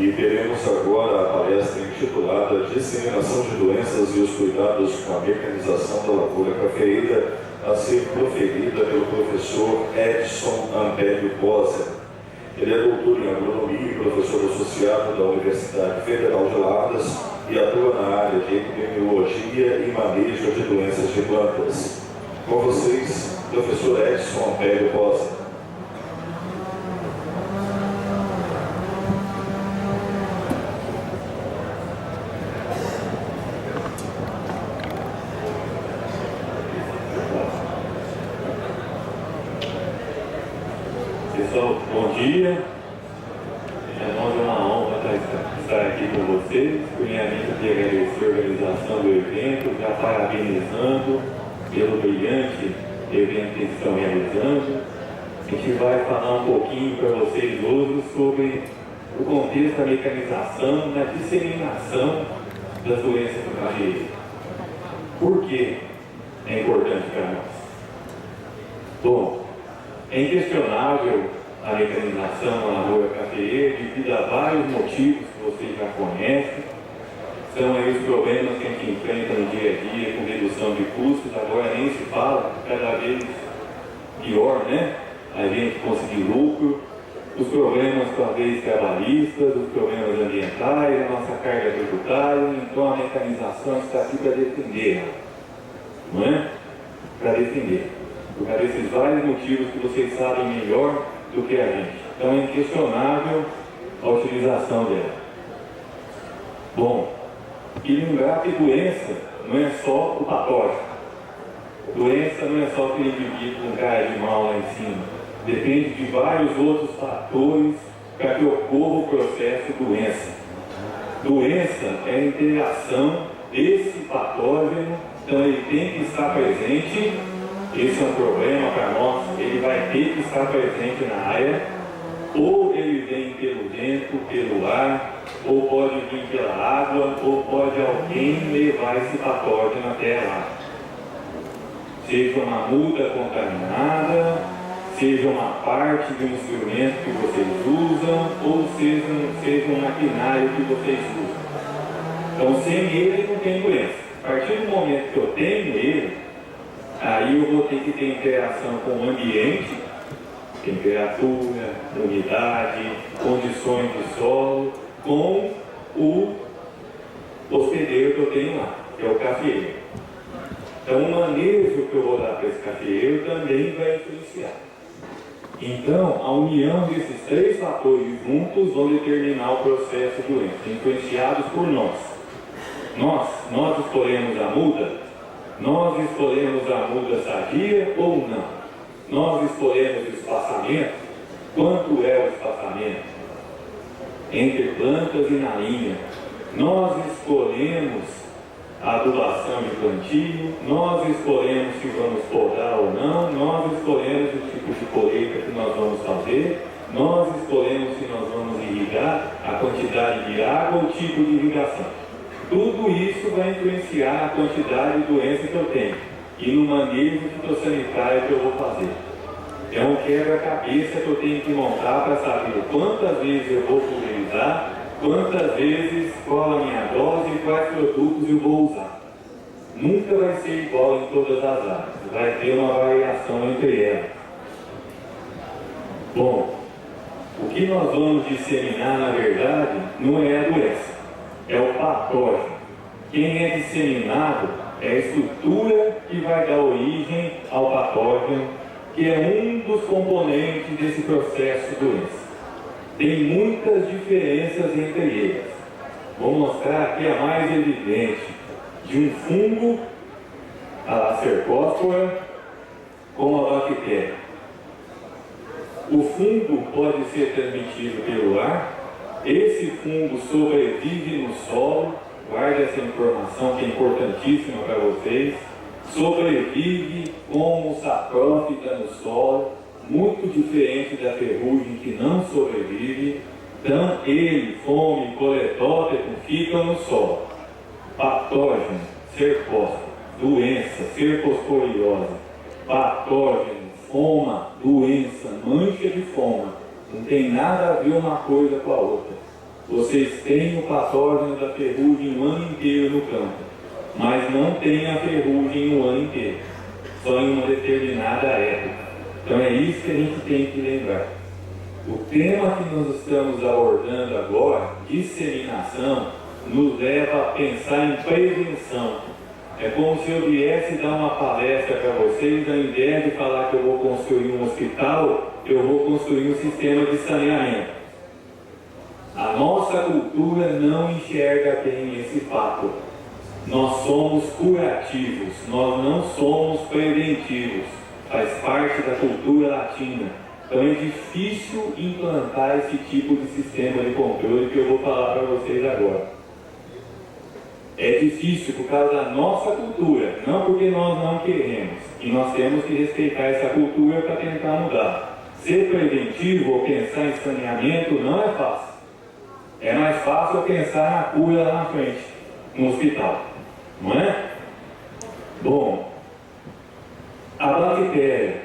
E teremos agora a palestra intitulada Disseminação de Doenças e os Cuidados com a Mecanização da Lavoura Cafeeira, a ser proferida pelo professor Edson Ampélio Posa. Ele é doutor em agronomia e professor associado da Universidade Federal de Lavras e atua na área de epidemiologia e manejo de doenças de plantas. Com vocês, professor Edson Ampélio Posa. Pessoal, bom dia. É uma honra estar aqui com vocês. Primeiramente, eu queria agradecer a organização do evento, já parabenizando pelo brilhante evento que eles estão realizando. A gente vai falar um pouquinho para vocês hoje sobre o contexto da mecanização na disseminação das doenças do cafeeiro. Por que é importante para nós? Bom, é inquestionável a mecanização na lavoura cafeeira devido a vários motivos que vocês já conhecem. São aí os problemas que a gente enfrenta no dia a dia com redução de custos, agora nem se fala, cada vez pior, né? A gente conseguir lucro, os problemas talvez trabalhistas, os problemas ambientais, a nossa carga tributária. Então a mecanização está aqui para defender, não é? Para defender. Por causa desses vários motivos que vocês sabem melhor do que a gente. Então é inquestionável a utilização dela. Bom, e lembrar que doença não é só o patógeno. Doença não é só aquele indivíduo com cara de mal lá em cima. Depende de vários outros fatores para que ocorra o processo doença. Doença é a interação desse patógeno, então ele tem que estar presente. Esse é um problema para nós, ele vai ter que estar presente na área, ou ele vem pelo vento, pelo ar, ou pode vir pela água, ou pode alguém levar esse patógeno até lá. Seja uma muda contaminada, seja uma parte de um instrumento que vocês usam, ou seja um maquinário que vocês usam. Então, sem ele não tem doença. A partir do momento que eu tenho ele, aí eu vou ter que ter interação com o ambiente, temperatura, umidade, condições de solo, com o hospedeiro que eu tenho lá, que é o cafeeiro. Então o manejo que eu vou dar para esse cafeeiro também vai influenciar. Então a união desses três fatores juntos vão determinar o processo de doença, influenciados por nós. Nós escolhemos a muda. Nós escolhemos a muda sadia ou não? Nós escolhemos o espaçamento? Quanto é o espaçamento? Entre plantas e na linha. Nós escolhemos a adubação de plantio, nós escolhemos se vamos podar ou não, nós escolhemos o tipo de colheita que nós vamos fazer, nós escolhemos se nós vamos irrigar, a quantidade de água ou o tipo de irrigação. Tudo isso vai influenciar a quantidade de doença que eu tenho e no manejo fitossanitário que eu vou fazer. É um quebra-cabeça que eu tenho que montar para saber quantas vezes eu vou pulverizar, quantas vezes, qual a minha dose e quais produtos eu vou usar. Nunca vai ser igual em todas as áreas, vai ter uma variação entre elas. Bom, o que nós vamos disseminar na verdade não é a doença. É o patógeno. Quem é disseminado é a estrutura que vai dar origem ao patógeno, que é um dos componentes desse processo de doença. Tem muitas diferenças entre eles. Vou mostrar aqui a mais evidente, de um fungo, a cercóspora, com a bactéria. O fungo pode ser transmitido pelo ar. Esse fungo sobrevive no solo, guarde essa informação que é importantíssima para vocês. Sobrevive como saprófita no solo, muito diferente da ferrugem que não sobrevive. Então ele, fome, coletóptero ficam no solo. Patógeno, cercóspora, doença, cercosporiose, patógeno, foma, doença, mancha de foma. Não tem nada a ver uma coisa com a outra. Vocês têm o patógeno da ferrugem o ano inteiro no campo, mas não tem a ferrugem o ano inteiro, só em uma determinada época. Então é isso que a gente tem que lembrar. O tema que nós estamos abordando agora, disseminação, nos leva a pensar em prevenção. É como se eu viesse dar uma palestra para vocês, ao invés de falar que eu vou construir um hospital, eu vou construir um sistema de saneamento. A nossa cultura não enxerga bem esse fato. Nós somos curativos, nós não somos preventivos. Faz parte da cultura latina. Então é difícil implantar esse tipo de sistema de controle que eu vou falar para vocês agora. É difícil por causa da nossa cultura, não porque nós não queremos. E nós temos que respeitar essa cultura para tentar mudar. Ser preventivo ou pensar em saneamento não é fácil. É mais fácil eu pensar na cura lá na frente, no hospital. Não é? Bom, a bactéria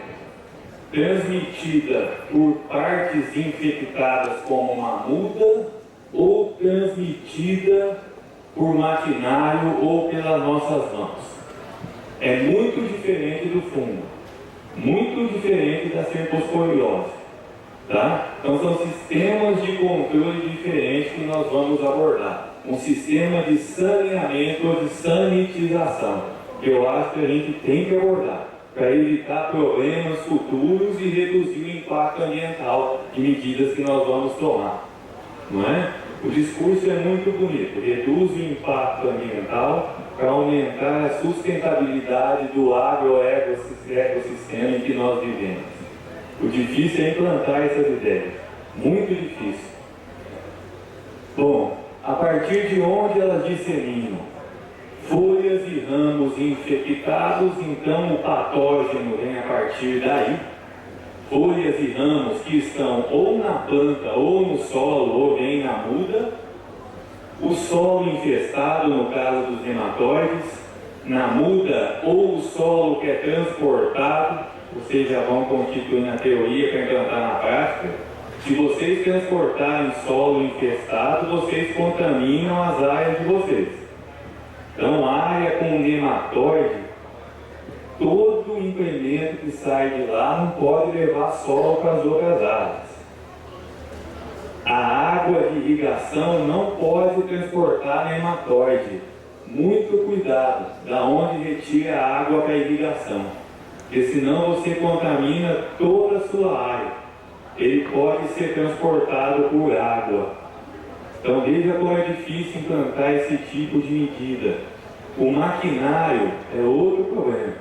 transmitida por partes infectadas como uma muda ou transmitida por maquinário ou pelas nossas mãos. É muito diferente do fungo, muito diferente da cercosporiose, tá? Então são sistemas de controle diferentes que nós vamos abordar. Um sistema de saneamento ou de sanitização, que eu acho que a gente tem que abordar, para evitar problemas futuros e reduzir o impacto ambiental de medidas que nós vamos tomar, não é? O discurso é muito bonito, reduz o impacto ambiental para aumentar a sustentabilidade do agroecossistema em que nós vivemos. O difícil é implantar essas ideias, muito difícil. Bom, a partir de onde elas disseminam? Folhas e ramos infectados, então o patógeno vem a partir daí. Folhas e ramos que estão ou na planta ou no solo ou vem na muda, o solo infestado no caso dos nematóides, na muda ou o solo que é transportado, vocês já vão constituir a teoria para implantar na prática. Se vocês transportarem solo infestado, vocês contaminam as áreas de vocês. Então, área com nematóide, todo implemento que sai de lá não pode levar solo para as outras áreas. A água de irrigação não pode transportar nematóide. Muito cuidado da onde retira a água para a irrigação, porque senão você contamina toda a sua área. Ele pode ser transportado por água. Então veja como é difícil implantar esse tipo de medida. O maquinário é outro problema.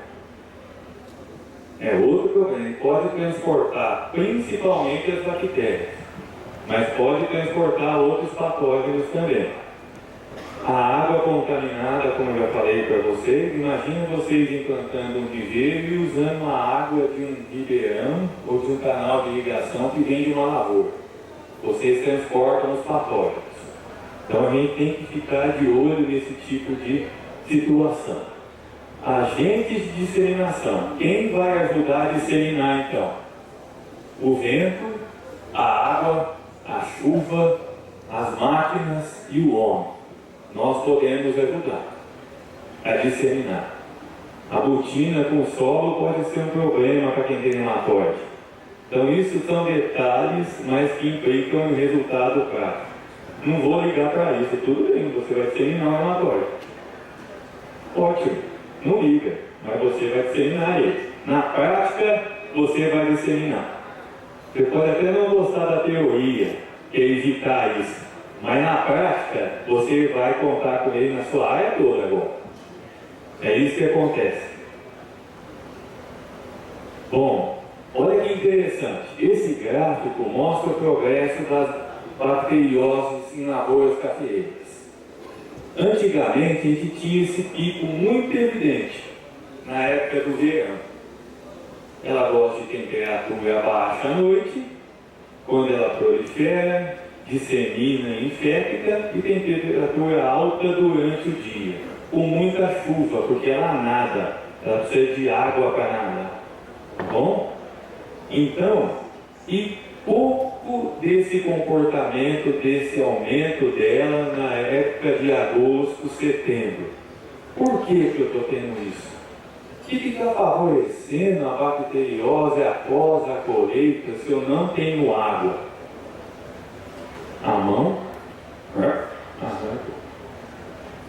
É outro problema. Ele pode transportar principalmente as bactérias, mas pode transportar outros patógenos também. A água contaminada, como eu já falei para vocês, imagina vocês implantando um viveiro e usando a água de um ribeirão ou de um canal de irrigação que vem de uma lavoura. Vocês transportam os patógenos. Então a gente tem que ficar de olho nesse tipo de situação. Agentes de disseminação. Quem vai ajudar a disseminar então? O vento, a água, a chuva, as máquinas e o homem. Nós podemos ajudar a disseminar. A botina com solo pode ser um problema para quem tem nematóide. Então isso são detalhes, mas que implicam em resultado prático. Não vou ligar para isso, tudo bem, você vai disseminar um nematóide. Ótimo, não liga, mas você vai disseminar ele. Na prática, você vai disseminar. Você pode até não gostar da teoria, que é evitar isso. Mas na prática, você vai contar com ele na sua área toda agora. É isso que acontece. Bom, olha que interessante. Esse gráfico mostra o progresso das bacterioses em lavouras cafeeiras. Antigamente, a gente tinha esse pico muito evidente na época do verão. Ela gosta de temperatura baixa à noite, quando ela prolifera, dissemina e infecta, e tem temperatura alta durante o dia, com muita chuva, porque ela nada, ela precisa de água para nadar, tá bom? Então, e pouco fruto desse comportamento, desse aumento dela na época de agosto, setembro. Por que eu estou tendo isso? O que está favorecendo a bacteriose após a colheita se eu não tenho água? A mão,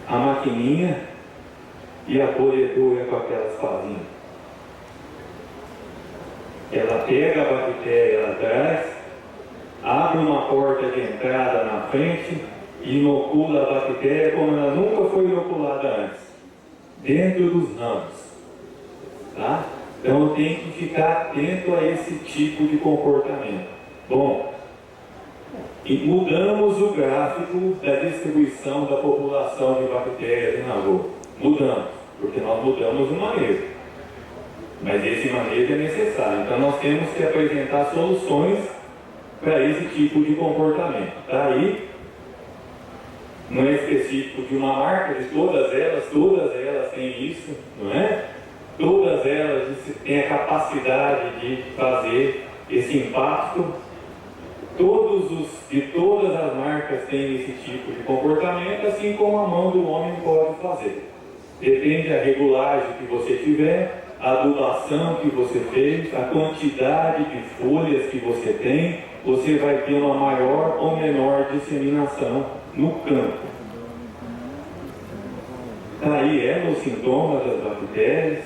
a maquininha e a colhedora com aquelas pazinhas. Ela pega a bactéria lá atrás, abre uma porta de entrada na frente e inocula a bactéria como ela nunca foi inoculada antes, dentro dos ramos. Tá? Então eu tenho que ficar atento a esse tipo de comportamento. Bom, e mudamos o gráfico da distribuição da população de bactérias na lavoura. Mudamos, porque nós mudamos o manejo. Mas esse manejo é necessário. Então nós temos que apresentar soluções para esse tipo de comportamento. Daí, não é específico de uma marca, de todas elas têm isso, não é? Todas elas têm a capacidade de fazer esse impacto. De todas as marcas têm esse tipo de comportamento, assim como a mão do homem pode fazer. Depende da regulagem que você tiver, a adubação que você fez, a quantidade de folhas que você tem, você vai ter uma maior ou menor disseminação no campo. Aí nos sintomas das bactérias.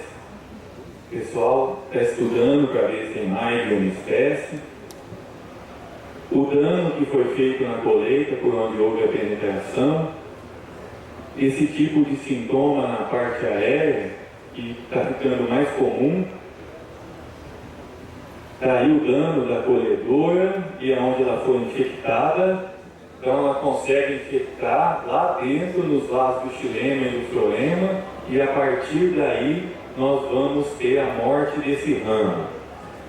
O pessoal está estudando para ver se tem mais de uma espécie. O dano que foi feito na colheita, por onde houve a penetração. Esse tipo de sintoma na parte aérea, que está ficando mais comum. Está aí o dano da colhedora e aonde ela foi infectada. Então ela consegue infectar lá dentro, nos vasos do xilema e do floema, e a partir daí nós vamos ter a morte desse ramo.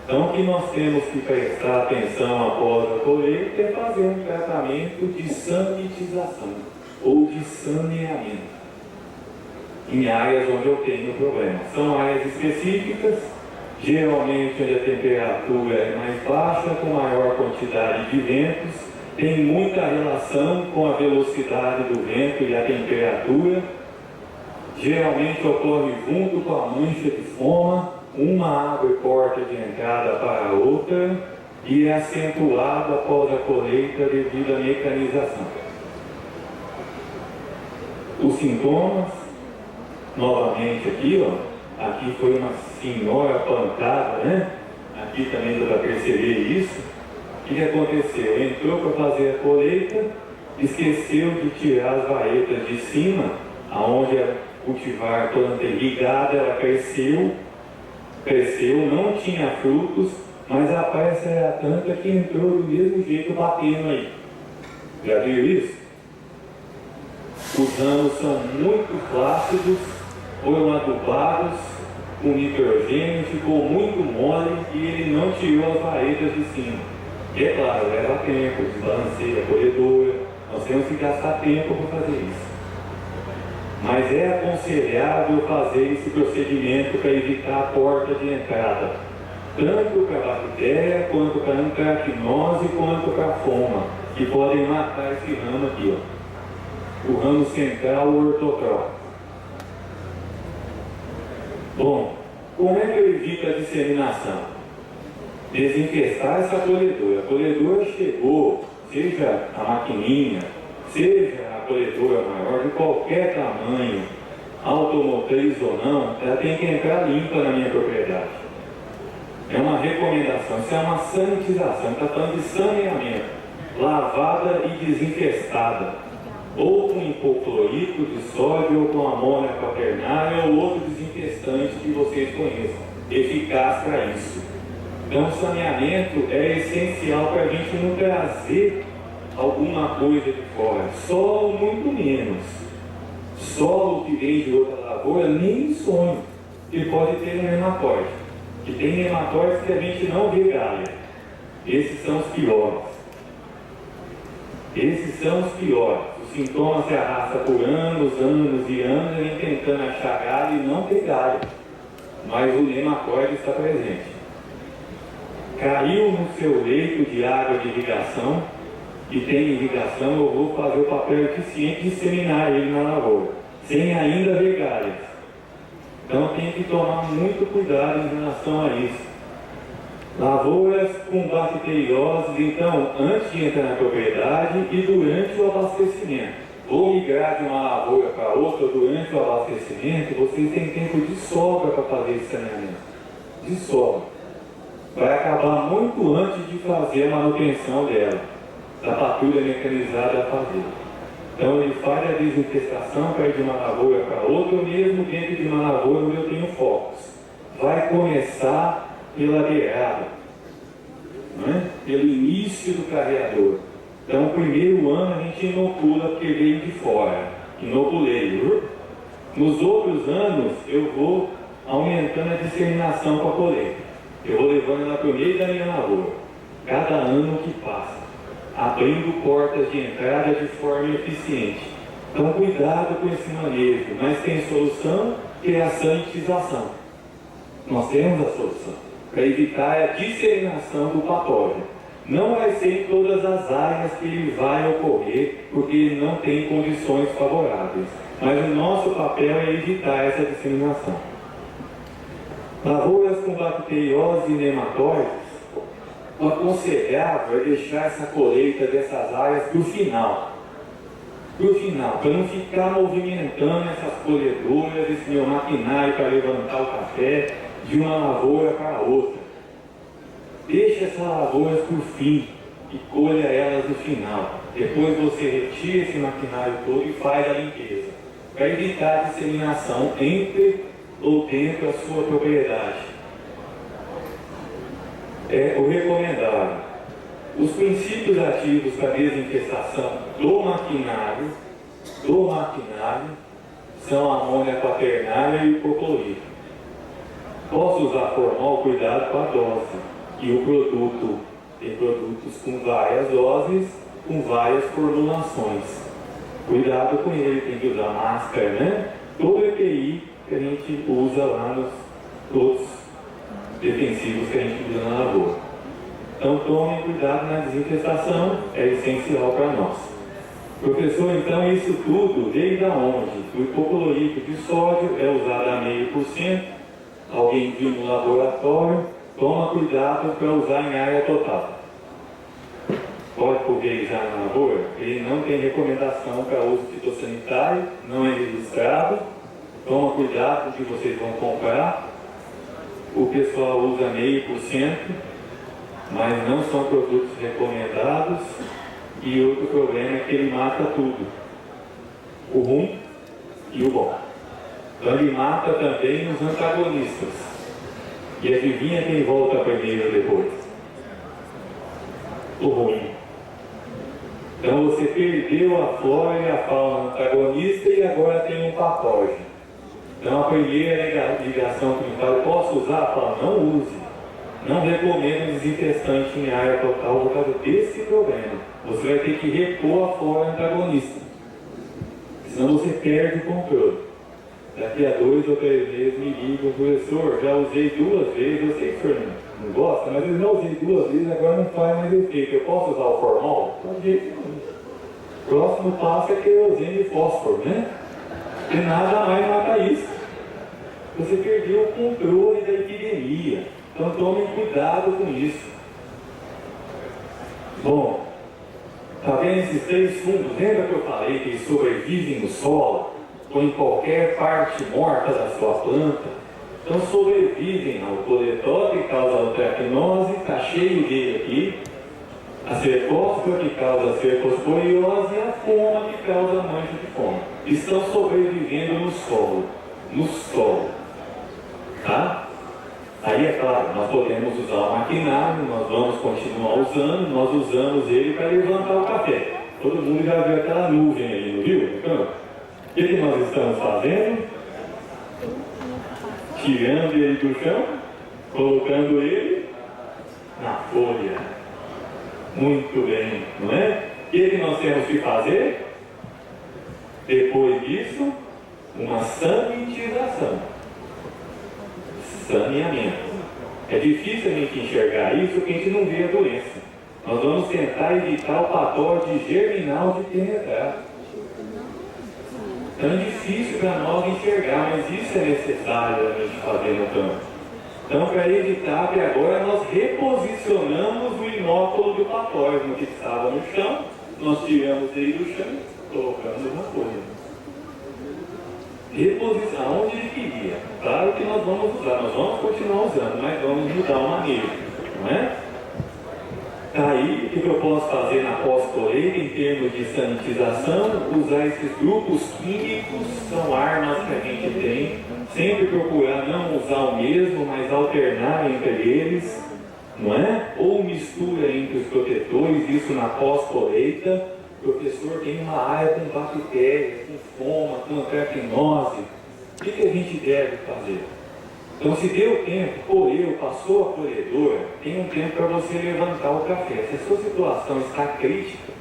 Então o que nós temos que prestar atenção após a colheita é fazer um tratamento de sanitização ou de saneamento em áreas onde eu tenho problema. São áreas específicas, geralmente onde a temperatura é mais baixa, com maior quantidade de ventos, tem muita relação com a velocidade do vento e a temperatura. Geralmente ocorre junto com a mancha de foma, uma abre porta de entrada para a outra e é acentuado após a colheita devido à mecanização. Os sintomas, novamente aqui, aqui foi uma senhora plantada, né? Aqui também dá para perceber isso. O que aconteceu? Entrou para fazer a colheita, esqueceu de tirar as varetas de cima, aonde a cultivar planta irrigada, ela cresceu, não tinha frutos, mas a pressa era tanta que entrou do mesmo jeito batendo aí. Já viu isso? Os ramos são muito flácidos, foram adubados com nitrogênio, ficou muito mole e ele não tirou as varetas de cima. E é claro, leva tempo, desbalanceia a colhedora, nós temos que gastar tempo para fazer isso. Mas é aconselhável fazer esse procedimento para evitar a porta de entrada, tanto para a bactéria, quanto para a antracnose, quanto para a foma, que podem matar esse ramo aqui, o ramo central, o ortotrópico. Bom, como é que eu evito a disseminação? Desinfestar essa colhedora. A colhedora chegou, seja a maquininha, seja a colhedora maior, de qualquer tamanho, automotriz ou não, ela tem que entrar limpa na minha propriedade. É uma recomendação, isso é uma sanitização, está falando de saneamento, lavada e desinfestada, ou com hipoclorito de sódio, ou com amônia quaternária, ou outro desinfestante que vocês conheçam, eficaz para isso. Então, o saneamento é essencial para a gente não trazer alguma coisa de fora. Solo, muito menos. Solo que vem de outra lavoura, nem sonho, que pode ter um nematóide. Que tem nematóides que a gente não vê galha. Esses são os piores. Esses são os piores. Os sintomas se arrastam por anos e anos, e tentando achar galha e não ter galha. Mas o nematóide está presente. caiu no seu leito de água de irrigação e tem irrigação, eu vou fazer o papel eficiente de disseminar ele na lavoura, sem ainda ver galhas. Então tem que tomar muito cuidado em relação a isso. Lavouras com bacterioses, então, antes de entrar na propriedade e durante o abastecimento. Ou migrar de uma lavoura para outra durante o abastecimento, vocês têm tempo de sobra para fazer esse saneamento. De sobra. Vai acabar muito antes de fazer a manutenção dela, da patrulha mecanizada a fazer. Então ele faz a desinfestação para ir de uma lavoura para outra, ou mesmo dentro de uma lavoura onde eu tenho focos. Vai começar pela beirada, pelo início do carreador. Então, o primeiro ano a gente inocula porque veio de fora, inoculei. Nos outros anos, eu vou aumentando a disseminação com a colheita. Eu vou levando ela para o meio da minha lavoura, cada ano que passa, abrindo portas de entrada de forma eficiente. Então, cuidado com esse manejo, mas tem solução, que é a sanitização. Nós temos a solução, para evitar a disseminação do patógeno. Não vai ser em todas as áreas que ele vai ocorrer, porque ele não tem condições favoráveis. Mas o nosso papel é evitar essa disseminação. Lavouras com bacteriose e nematóides, o aconselhável é deixar essa colheita dessas áreas para o final. Para o final, para não ficar movimentando essas colhedoras, esse meu maquinário para levantar o café de uma lavoura para outra. Deixa essas lavouras por fim e colha elas no final. Depois você retira esse maquinário todo e faz a limpeza, para evitar a disseminação entre ou dentro da sua propriedade. É o recomendado. Os princípios ativos para a desinfestação do maquinário são a amônia quaternária e o hipoclorito. Posso usar formol, cuidado com a dose. E o produto, tem produtos com várias doses, com várias formulações. Cuidado com ele, tem que usar máscara, Todo EPI que a gente usa lá nos todos defensivos que a gente usa na lavoura. Então tomem cuidado na desinfestação, é essencial para nós. Professor, então isso tudo veio da onde? O hipoclorito de sódio é usado a 0,5%, alguém viu no laboratório. Toma cuidado para usar em área total. Pode pulverizar na lavoura? Ele não tem recomendação para uso fitossanitário, não é registrado. Toma cuidado com o que vocês vão comprar. O pessoal usa 0,5%, mas não são produtos recomendados. E outro problema é que ele mata tudo, o ruim e o bom. Então ele mata também os antagonistas. E adivinha quem volta primeiro depois? O ruim. Então você perdeu a flora e a fauna antagonista e agora tem um patógeno. Então a primeira ligação química, posso usar? Fala, não use. Não recomendo desinfestante em área total por causa desse problema. Você vai ter que repor a flora antagonista. Senão você perde o controle. Daqui a 2 ou 3 meses me ligam, professor, já usei 2 vezes, eu sei que o senhor não gosta, mas eu não usei 2 vezes, agora não faz mais efeito. Eu posso usar o formol? O próximo passo é querosene e fósforo, E nada mais mata isso. Você perdeu o controle da epidemia. Então tome cuidado com isso. Bom, tá vendo esses 3 fungos? Lembra que eu falei que eles sobrevivem no solo? Ou em qualquer parte morta da sua planta? Então sobrevivem ao coletório que causa a antracnose, está cheio dele aqui, a cercóspora que causa a cercosporiose e a foma que causa a mancha de fome. Estão sobrevivendo no solo, tá? Aí é claro, nós podemos usar o maquinário, nós vamos continuar usando, nós usamos ele para levantar o café. Todo mundo já viu aquela nuvem ali, não viu? Então, o que nós estamos fazendo? Tirando ele do chão, colocando ele na folha. Muito bem, não é? O que nós temos que fazer? Depois disso, uma sanitização. Saneamento. É difícil a gente enxergar isso porque a gente não vê a doença. Nós vamos tentar evitar o patógeno germinal de penetrar. Então é difícil para nós enxergar, mas isso é necessário a gente fazer no campo. Então, para evitar, que agora nós reposicionamos o inóculo do patógeno que estava no chão, nós tiramos ele do chão e colocamos na folha. Reposição onde ele queria. Claro que nós vamos usar, nós vamos continuar usando, mas vamos mudar o manejo, não é? Aí, o que eu posso fazer na pós-colheita em termos de sanitização? Usar esses grupos químicos, são armas que a gente tem, sempre procurar não usar o mesmo, mas alternar entre eles, não é? Ou mistura entre os protetores, isso na pós-colheita. O professor tem uma área com bactérias, com foma, com antracnose. O que a gente deve fazer? Então, se deu tempo, colheu, passou a colhedora, tem um tempo para você levantar o café. Se a sua situação está crítica,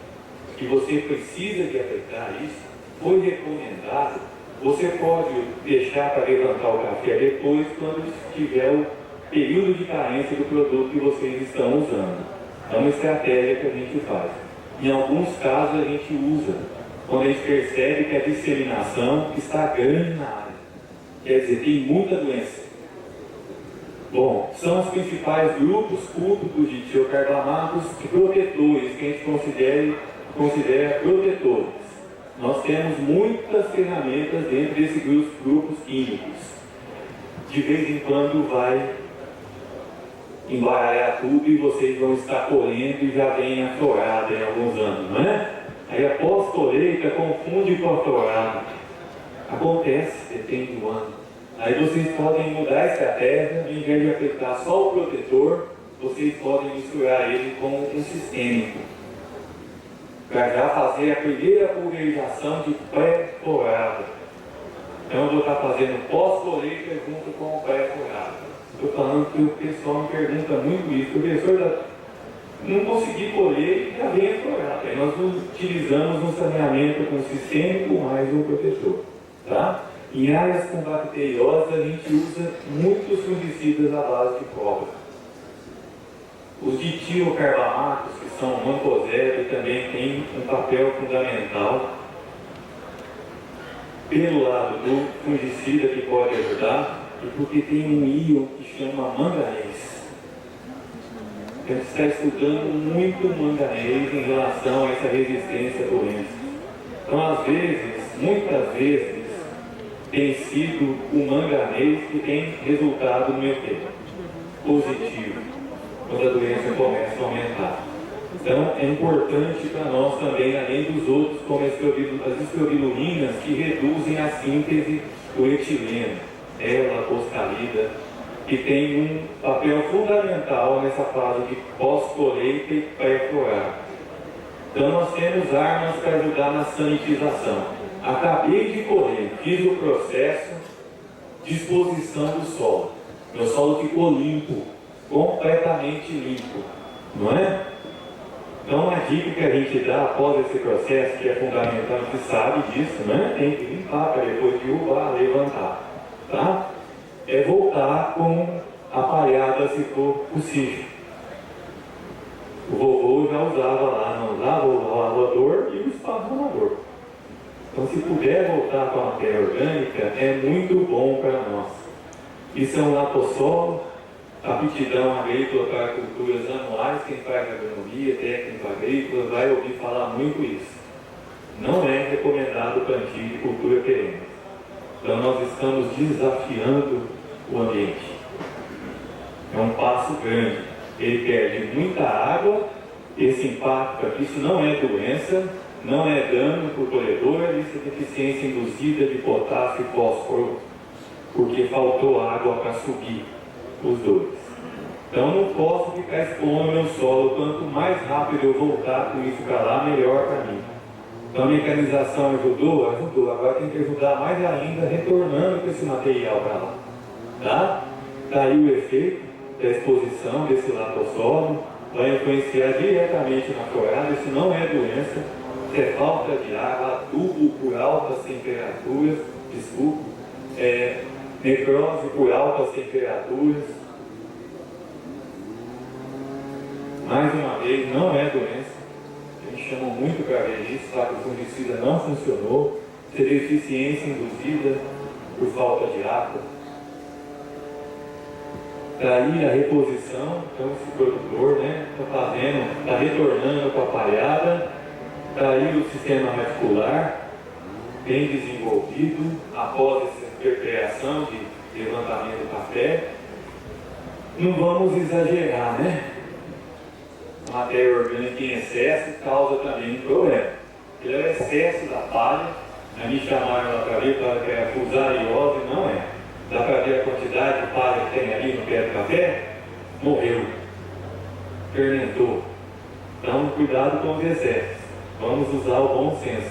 que você precisa de aplicar isso, foi recomendado, você pode deixar para levantar o café depois, quando tiver o período de carência do produto que vocês estão usando. É uma estratégia que a gente faz. Em alguns casos a gente usa, quando a gente percebe que a disseminação está grande na área. Quer dizer, tem muita doença. Bom, são os principais grupos cúbicos de tiocarbamatos e protetores, que a gente considera protetores. Nós temos muitas ferramentas dentro desses grupos químicos. De vez em quando vai embaralhar tudo e vocês vão estar colhendo e já vem a florada em alguns anos, não é? Aí após colheita confunde com a florada. Acontece, depende do ano. Aí vocês podem mudar a estratégia, em vez de aplicar só o protetor, vocês podem misturar ele com um sistêmico, para já fazer a primeira pulverização de pré-florada. Então eu vou estar fazendo pós-colheita junto com o pré-florada. Estou falando que o pessoal me pergunta muito isso. Professor, não consegui colher e já vem a florada. Aí nós utilizamos um saneamento com sistêmico mais um protetor. Tá? Em áreas com bacteriose, a gente usa muitos fungicidas à base de cobre. Os ditiocarbamatos, que são mancozeb, também têm um papel fundamental. Pelo lado do fungicida, que pode ajudar, e porque tem um íon que chama manganês. A gente está estudando muito manganês em relação a essa resistência à doença. Então, às vezes, muitas vezes, tem sido o manganês que tem resultado no efeito positivo, quando a doença começa a aumentar. Então, é importante para nós também, além dos outros, como as estrobilulinas, que reduzem a síntese do etileno, lacoscalida, que tem um papel fundamental nessa fase de pós-colheita e pré-florada. Então, nós temos armas para ajudar na sanitização. Acabei de colher, fiz o processo de exposição do solo. Meu solo ficou limpo, completamente limpo, não é? Então, a dica que a gente dá após esse processo, que é fundamental, a gente sabe disso, né? Tem que limpar para depois derrubar, levantar, tá? É voltar com a palhada, se for possível. O vovô já usava lá, não usava o lavador e o esparramador. Então, se puder voltar com a matéria orgânica, é muito bom para nós. Isso é um latossolo, aptidão agrícola para culturas anuais. Quem faz agronomia, técnico agrícola, vai ouvir falar muito isso. Não é recomendado plantio de cultura perene. Então, nós estamos desafiando o ambiente. É um passo grande. Ele perde muita água, esse impacto aqui, isso não é doença, não é dano por colhedor, isso é deficiência induzida de potássio e fósforo, porque faltou água para subir os dois. Então não posso ficar expondo meu solo, quanto mais rápido eu voltar com isso para lá, melhor para mim. Então a mecanização ajudou? Ajudou. Agora tem que ajudar mais ainda, retornando com esse material para lá. Tá? Daí o efeito da exposição desse latossolo vai influenciar diretamente na florada. Isso não é doença. É falta de água, adubo por altas temperaturas, necrose por altas temperaturas. Mais uma vez, não é doença. A gente chama muito para ver isso, tá? Que o fungicida não funcionou. Seria eficiência induzida por falta de água. Daí a reposição, então esse produtor está retornando com a palhada. Daí o sistema reticular bem desenvolvido após essa recreação de levantamento do café. Não vamos exagerar, né? A matéria orgânica em excesso causa também um problema. Ele é o excesso da palha. A me chamaram lá para ver que era fusariose, não é. Dá para ver a quantidade de palha que tem ali no pé do café? Morreu. Fermentou. Então, cuidado com os excessos. Vamos usar o bom senso.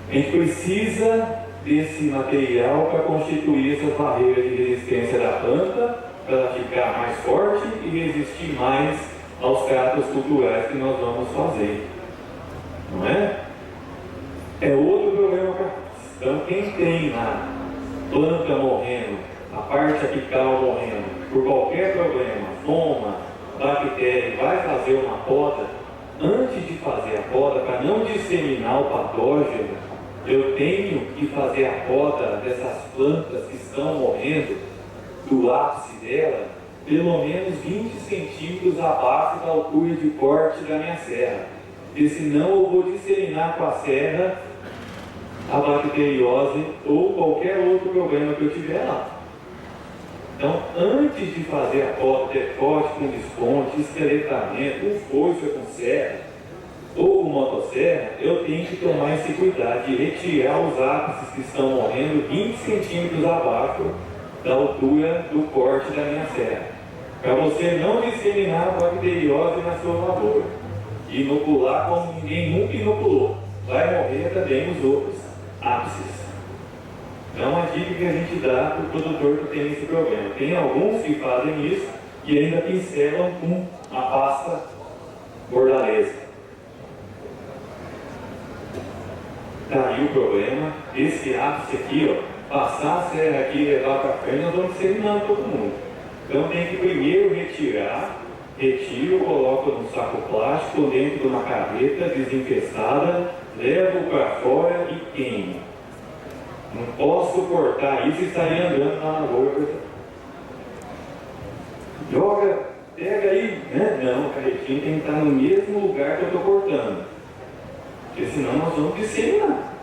A gente precisa desse material para constituir essa barreira de resistência da planta, para ela ficar mais forte e resistir mais aos tratos culturais que nós vamos fazer. Não é? É outro problema para nós. Então, quem tem na planta morrendo, a parte apical morrendo, por qualquer problema, foma, bactéria, vai fazer uma poda, antes de fazer a poda, para não disseminar o patógeno, eu tenho que fazer a poda dessas plantas que estão morrendo, do ápice dela, pelo menos 20 centímetros abaixo da altura de corte da minha serra. Porque senão eu vou disseminar com a serra a bacteriose ou qualquer outro problema que eu tiver lá. Então, antes de fazer a poda, decote com desponte, esqueletamento, com força com serra ou com motosserra, eu tenho que tomar esse cuidado de retirar os ápices que estão morrendo 20 centímetros abaixo da altura do corte da minha serra, para você não disseminar a bacteriose na sua lavoura, inocular como ninguém nunca inoculou, vai morrer também os outros ápices. Então, uma dica que a gente dá para o produtor que tem esse problema. Tem alguns que fazem isso e ainda pincelam com a pasta bordaleza. Está aí o problema. Esse ápice aqui, ó, passar a serra aqui e levar para frente, nós vamos disseminando todo mundo. Então, tem que primeiro retirar. Retiro, coloco no saco plástico dentro de uma carreta desinfestada, levo para fora e queimo. Não posso cortar isso e sair andando na lavoura. Joga, pega aí, né? Não, a carretinha tem que estar no mesmo lugar que eu estou cortando. Porque senão nós vamos disseminar.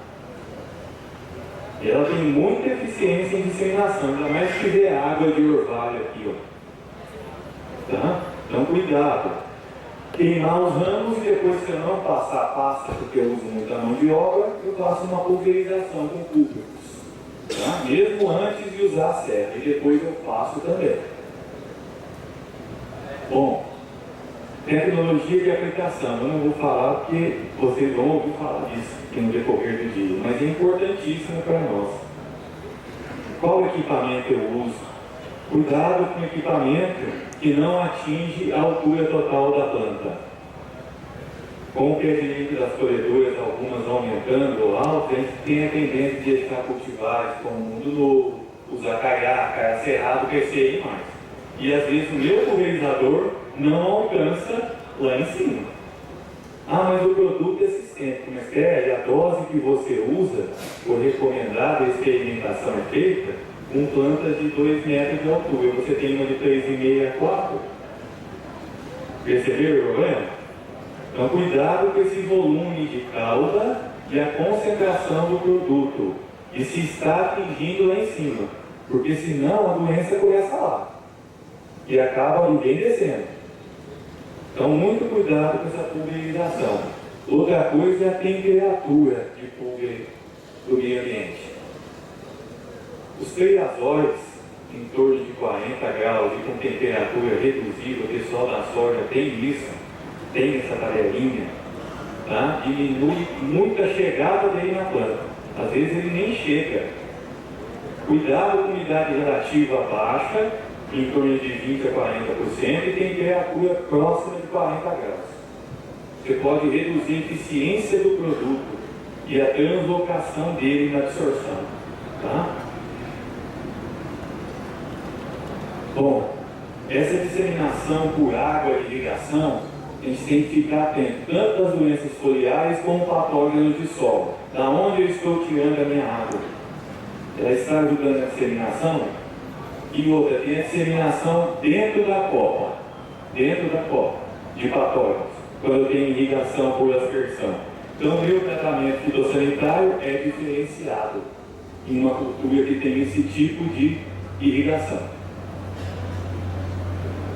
E ela tem muita eficiência em disseminação, ainda mais se tiver água de orvalho aqui, ó. Tá? Então cuidado. Queimar os ramos e depois, se eu não passar a pasta, porque eu uso muita mão de obra, eu faço uma pulverização com públicos. Tá? Mesmo antes de usar a serra, e depois eu faço também. Bom, tecnologia de aplicação, eu não vou falar porque vocês vão ouvir falar disso aqui no decorrer do dia, mas é importantíssimo para nós. Qual equipamento eu uso? Cuidado com o equipamento que não atinge a altura total da planta. Com o crescimento das colhedoras, algumas aumentando ou alto, a gente tem a tendência de deixar cultivares como mundo novo, usar caiá cerrado, crescerem mais. E às vezes o meu pulverizador não alcança lá em cima. Ah, mas o produto é sistêmico, mas a dose que você usa, por recomendada, a experimentação é feita, com plantas de 2 metros de altura. Você tem uma de 3,5 a 4. Perceberam o problema? Então, cuidado com esse volume de cauda e a concentração do produto. E se está atingindo lá em cima. Porque senão a doença começa lá. E acaba ninguém descendo. Então, muito cuidado com essa pulverização. Outra coisa é a temperatura de pulver do meio ambiente. Os triazóides, em torno de 40 graus e com temperatura reduzida, o pessoal da soja tem isso, tem essa tabelinha, tá? Diminui muito a chegada dele na planta. Às vezes ele nem chega. Cuidado com umidade relativa baixa, em torno de 20 a 40%, e temperatura próxima de 40 graus. Você pode reduzir a eficiência do produto e a translocação dele na absorção. Tá? Bom, essa disseminação por água de irrigação A gente tem que ficar atento, tanto das doenças foliares como patógenos de solo. Da onde eu estou tirando a minha água? Ela está ajudando a disseminação? E outra, tem a disseminação dentro da copa, de patógenos, quando eu tenho irrigação por aspersão. Então, o meu tratamento fitossanitário é diferenciado em uma cultura que tem esse tipo de irrigação.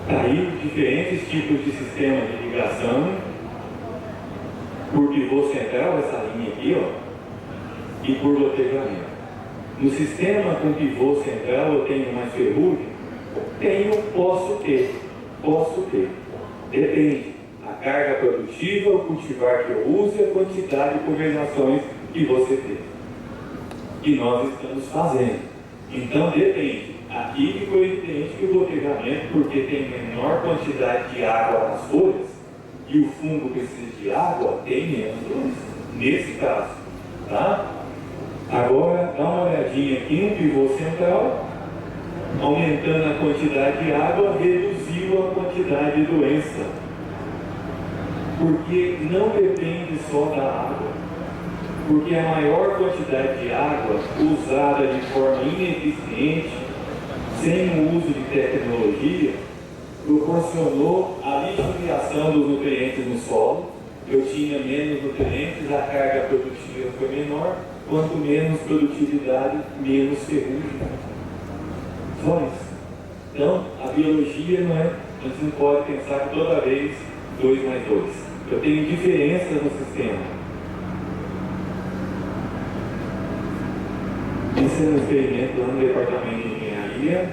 Aí, diferentes tipos de sistema de irrigação, por pivô central, essa linha aqui, ó, e por gotejamento. No sistema com pivô central, eu tenho mais ferrugem? Posso ter. Depende. A carga produtiva, o cultivar que eu uso e a quantidade de pulverizações que você tem. Que nós estamos fazendo. Então, depende. Aqui ficou evidente que o gotejamento, porque tem menor quantidade de água nas folhas, e o fungo precisa de água, tem menos doença. Nesse caso. Tá? Agora, dá uma olhadinha aqui no pivô central, aumentando a quantidade de água, reduziu a quantidade de doença. Porque não depende só da água. Porque a maior quantidade de água usada de forma ineficiente, sem o uso de tecnologia, proporcionou a lixiviação dos nutrientes no solo. Eu tinha menos nutrientes, a carga produtiva foi menor. Quanto menos produtividade, menos ferrugem. Só isso. Então, a biologia não é, a gente não pode pensar que toda vez 2 mais 2. Eu tenho diferenças no sistema. Esse é um experimento lá no departamento de engenharia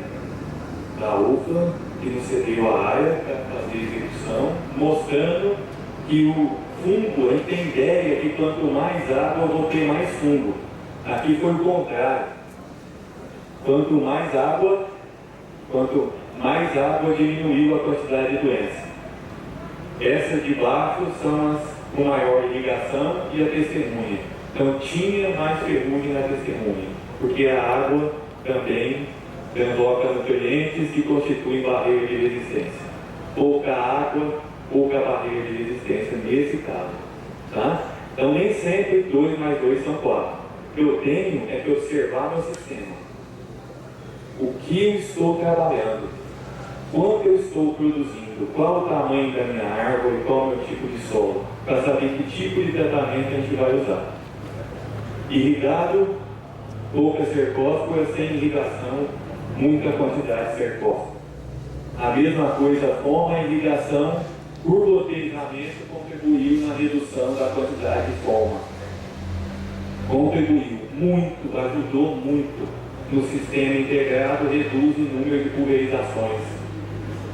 da UFLA, que nos cedeu a área para fazer execução, mostrando que o fungo, a gente tem ideia que quanto mais água eu vou ter mais fungo. Aqui foi o contrário. Quanto mais água diminuiu a quantidade de doença. Essas de baixo são as com maior irrigação e a testemunha. Então tinha mais ferrugem na testemunha, porque a água também transloca nutrientes que constituem barreira de resistência. Pouca água, pouca barreira de resistência nesse caso. Tá? Então nem sempre 2 mais 2 são 4. O que eu tenho é que observar meu sistema. O que eu estou trabalhando? Quanto eu estou produzindo? Qual o tamanho da minha árvore? Qual o meu tipo de solo? Para saber que tipo de tratamento a gente vai usar. Irrigado, pouca cercóspora, sem irrigação, muita quantidade de cercóspora. A mesma coisa com a irrigação, por gotejamento, contribuiu na redução da quantidade de forma. Contribuiu muito, ajudou muito no sistema integrado, reduz o número de pulverizações,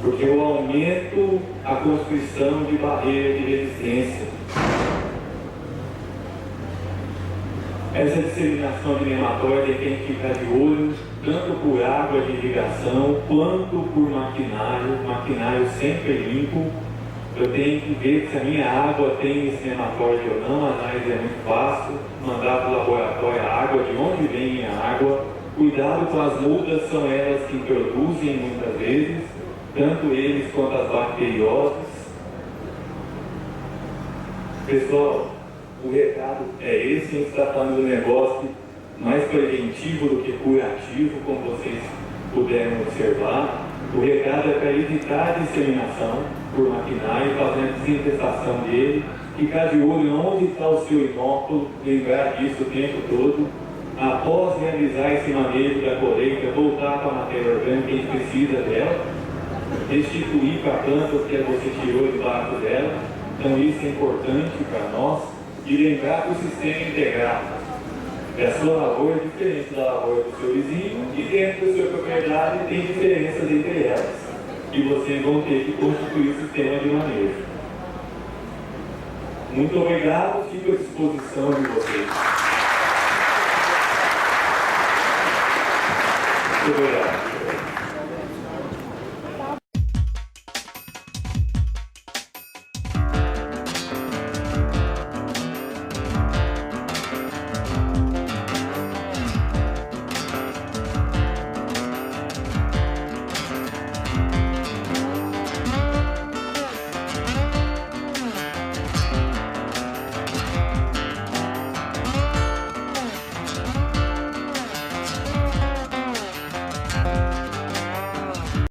porque eu aumento a construção de barreira de resistência. Essa disseminação de nematóide tem que ficar de olho, tanto por água de irrigação, quanto por maquinário sempre limpo. Eu tenho que ver se a minha água tem esse nematóide ou não. A análise é muito fácil, mandar para o laboratório a água, de onde vem minha água. Cuidado com as mudas, são elas que introduzem muitas vezes, tanto eles quanto as bacteriosas. Pessoal, o recado é esse, a gente está falando do negócio mais preventivo do que curativo, como vocês puderam observar. O recado é para evitar a disseminação por maquinário, fazer a desinfestação dele, ficar de olho onde está o seu inóculo, lembrar disso o tempo todo. Após realizar esse manejo da colheita, voltar para a matéria orgânica que a gente precisa dela, restituir para a planta o que você tirou debaixo dela. Então isso é importante para nós. E lembrar que o sistema integrado é a sua lavoura é diferente da lavoura do seu vizinho, e dentro da sua propriedade tem diferenças entre elas. E vocês vão ter que constituir o sistema de manejo. Muito obrigado, fico à disposição de vocês. Muito obrigado.